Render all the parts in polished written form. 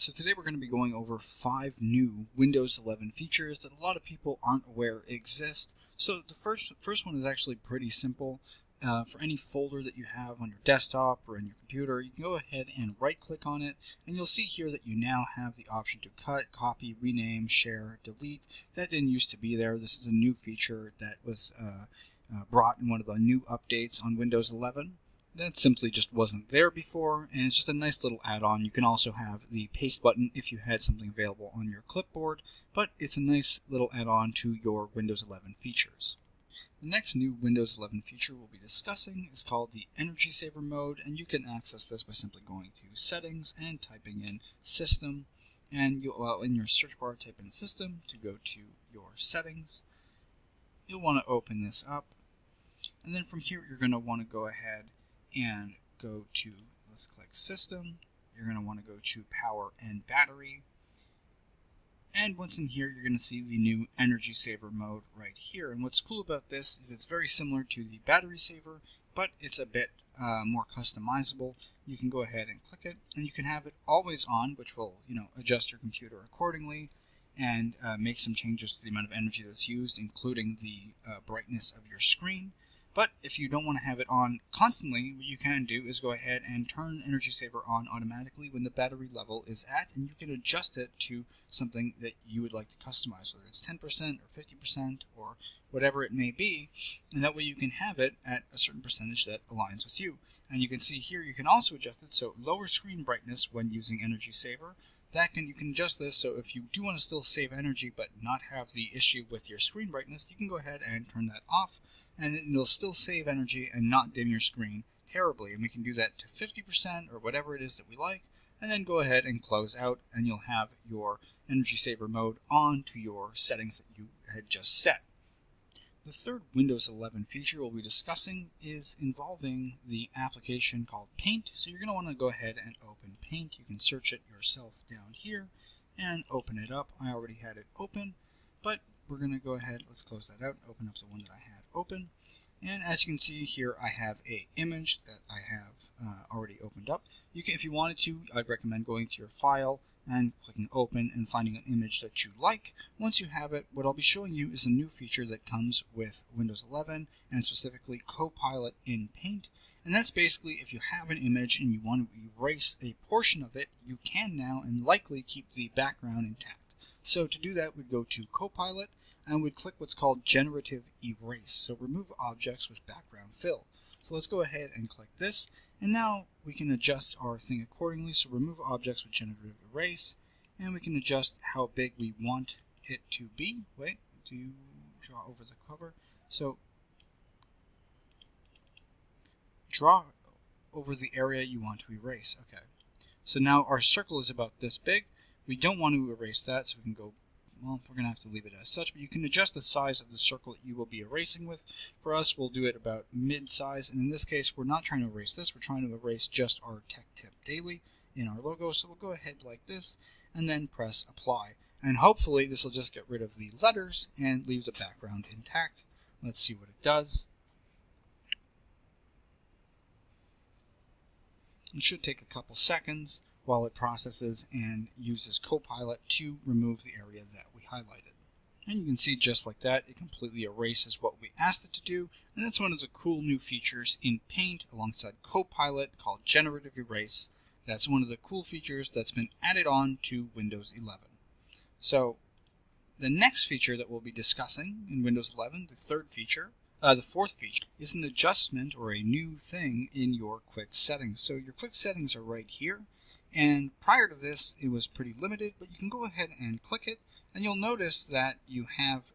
So today we're going to be going over 5 new Windows 11 features that a lot of people aren't aware exist. So the first one is actually pretty simple. For any folder that you have on your desktop or in your computer, you can go ahead and right click on it, and you'll see here that you now have the option to cut, copy, rename, share, delete. That didn't used to be there. This is a new feature that was brought in one of the new updates on Windows 11. That simply just wasn't there before, and it's just a nice little add-on. You can also have the paste button if you had something available on your clipboard, but it's a nice little add-on to your Windows 11 features. The next new Windows 11 feature we'll be discussing is called the Energy Saver mode, and you can access this by simply going to Settings and typing in System, and you'll in your search bar type in System to go to your Settings. You'll want to open this up, and then from here you're going to want to go ahead and go to, let's click System. You're going to want to go to Power and Battery. And once in here, you're going to see the new Energy Saver mode right here. And what's cool about this is it's very similar to the Battery Saver, but it's a bit more customizable. You can go ahead and click it, and you can have it always on, which will, adjust your computer accordingly and make some changes to the amount of energy that's used, including the brightness of your screen. But if you don't want to have it on constantly, what you can do is go ahead and turn Energy Saver on automatically when the battery level is at, and you can adjust it to something that you would like to customize, whether it's 10% or 50% or whatever it may be, and that way you can have it at a certain percentage that aligns with you. And you can see here you can also adjust it so lower screen brightness when using Energy Saver. You can adjust this so if you do want to still save energy but not have the issue with your screen brightness, you can go ahead and turn that off, and it'll still save energy and not dim your screen terribly. And we can do that to 50% or whatever it is that we like, and then go ahead and close out, and you'll have your Energy Saver mode on to your settings that you had just set. The third Windows 11 feature we'll be discussing is involving the application called Paint. So you're going to want to go ahead and open Paint. You can search it yourself down here and open it up. I already had it open, but we're going to go ahead, let's close that out, open up the one that I had open. And as you can see here, I have an image that I have already opened up. You can, if you wanted to, I'd recommend going to your file and clicking open and finding an image that you like. Once you have it, what I'll be showing you is a new feature that comes with Windows 11 and specifically Copilot in Paint. And that's basically if you have an image and you want to erase a portion of it, you can now and likely keep the background intact. So to do that, we'd go to Copilot and we'd click what's called generative erase. So remove objects with background fill. So let's go ahead and click this. And now we can adjust our thing accordingly. So remove objects with generative erase. And we can adjust how big we want it to be. Wait, do draw over the cover. So draw over the area you want to erase. Okay. So now our circle is about this big. We don't want to erase that, so we can go, well, we're going to have to leave it as such, but you can adjust the size of the circle that you will be erasing with. For us, we'll do it about mid-size, and in this case, we're not trying to erase this, we're trying to erase just our Tech Tip Daily in our logo, so we'll go ahead like this, and then press Apply. And hopefully, this will just get rid of the letters and leave the background intact. Let's see what it does. It should take a couple seconds while it processes and uses Copilot to remove the area that we highlighted. And you can see just like that, it completely erases what we asked it to do, and that's one of the cool new features in Paint alongside Copilot called Generative Erase. That's one of the cool features that's been added on to Windows 11. So the next feature that we'll be discussing in Windows 11, the fourth feature, is an adjustment or a new thing in your quick settings. So your quick settings are right here. And prior to this, it was pretty limited, but you can go ahead and click it, and you'll notice that you have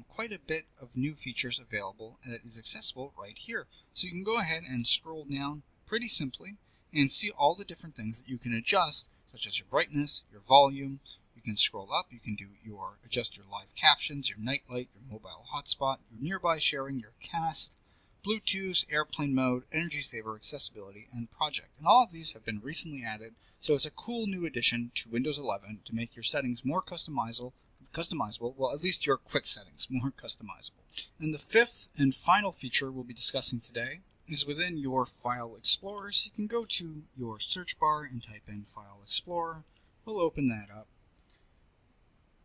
quite a bit of new features available that is accessible right here. So you can go ahead and scroll down pretty simply and see all the different things that you can adjust, such as your brightness, your volume. You can scroll up, you can adjust your live captions, your night light, your mobile hotspot, your nearby sharing, your cast, Bluetooth, airplane mode, Energy Saver, accessibility, and project. And all of these have been recently added, so it's a cool new addition to Windows 11 to make your settings more customizable, well, at least your quick settings more customizable. And the fifth and final feature we'll be discussing today is within your File Explorer. So you can go to your search bar and type in File Explorer, We'll open that up.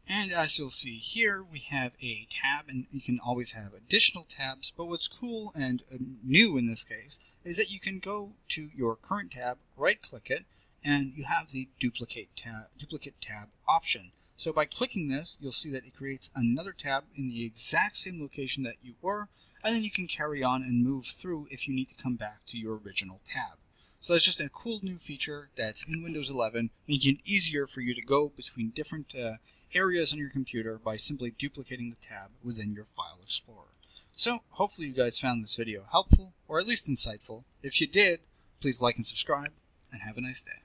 And as you'll see here, we have a tab, and you can always have additional tabs, but what's cool and new in this case is that you can go to your current tab, right-click it, and you have the duplicate tab option. So by clicking this, you'll see that it creates another tab in the exact same location that you were, and then you can carry on and move through if you need to come back to your original tab. So that's just a cool new feature that's in Windows 11, making it easier for you to go between different areas on your computer by simply duplicating the tab within your File Explorer. So hopefully you guys found this video helpful, or at least insightful. If you did, please like and subscribe, and have a nice day.